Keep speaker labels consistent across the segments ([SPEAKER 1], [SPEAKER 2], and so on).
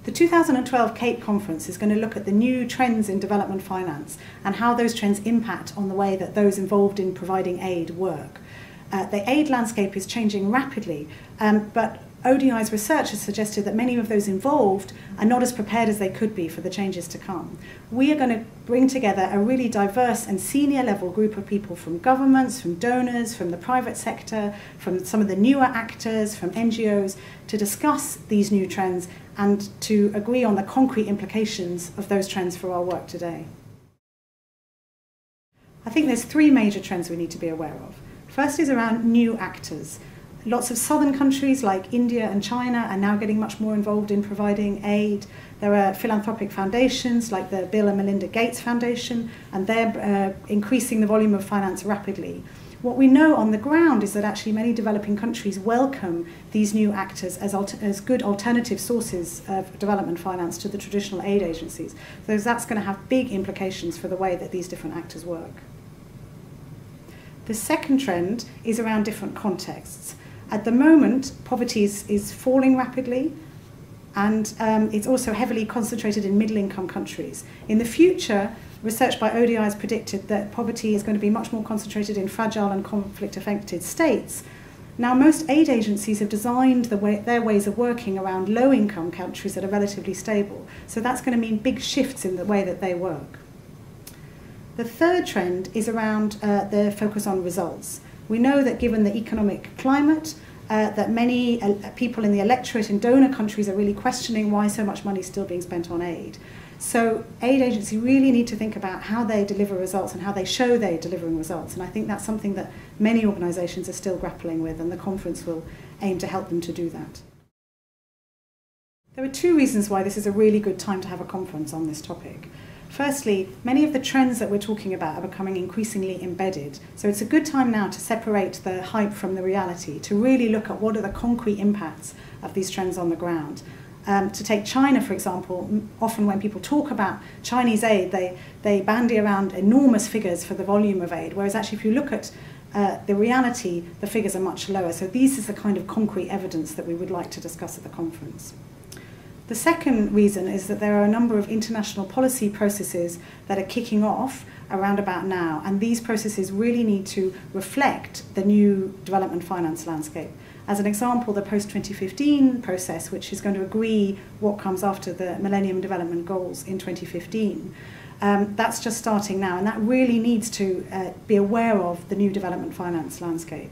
[SPEAKER 1] The 2012 CAPE conference is going to look at the new trends in development finance and how those trends impact on the way that those involved in providing aid work. The aid landscape is changing rapidly, but ODI's research has suggested that many of those involved are not as prepared as they could be for the changes to come. We are going to bring together a really diverse and senior level group of people from governments, from donors, from the private sector, from some of the newer actors, from NGOs, to discuss these new trends and to agree on the concrete implications of those trends for our work today. I think there's three major trends we need to be aware of. First is around new actors. Lots of southern countries like India and China are now getting much more involved in providing aid. There are philanthropic foundations like the Bill and Melinda Gates Foundation, and they're increasing the volume of finance rapidly. What we know on the ground is that actually many developing countries welcome these new actors as good alternative sources of development finance to the traditional aid agencies. So that's going to have big implications for the way that these different actors work. The second trend is around different contexts. At the moment, poverty is falling rapidly, and it's also heavily concentrated in middle-income countries. In the future, research by ODI has predicted that poverty is going to be much more concentrated in fragile and conflict-affected states. Now, most aid agencies have designed their ways of working around low-income countries that are relatively stable, so that's going to mean big shifts in the way that they work. The third trend is around the focus on results. We know that given the economic climate, that many people in the electorate in donor countries are really questioning why so much money is still being spent on aid. So aid agencies really need to think about how they deliver results and how they show they're delivering results. And I think that's something that many organisations are still grappling with, and the conference will aim to help them to do that. There are two reasons why this is a really good time to have a conference on this topic. Firstly, many of the trends that we're talking about are becoming increasingly embedded. So it's a good time now to separate the hype from the reality, to really look at what are the concrete impacts of these trends on the ground. To take China, for example, often when people talk about Chinese aid, they bandy around enormous figures for the volume of aid, whereas actually if you look at the reality, the figures are much lower. So this is the kind of concrete evidence that we would like to discuss at the conference. The second reason is that there are a number of international policy processes that are kicking off around about now, and these processes really need to reflect the new development finance landscape. As an example, the post-2015 process, which is going to agree what comes after the Millennium Development Goals in 2015, that's just starting now, and that really needs to be aware of the new development finance landscape.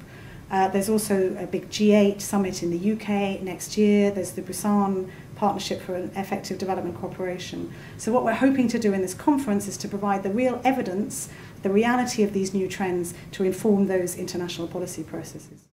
[SPEAKER 1] There's also a big G8 summit in the UK next year. There's the Busan Partnership for Effective Development Cooperation. So what we're hoping to do in this conference is to provide the real evidence, the reality of these new trends to inform those international policy processes.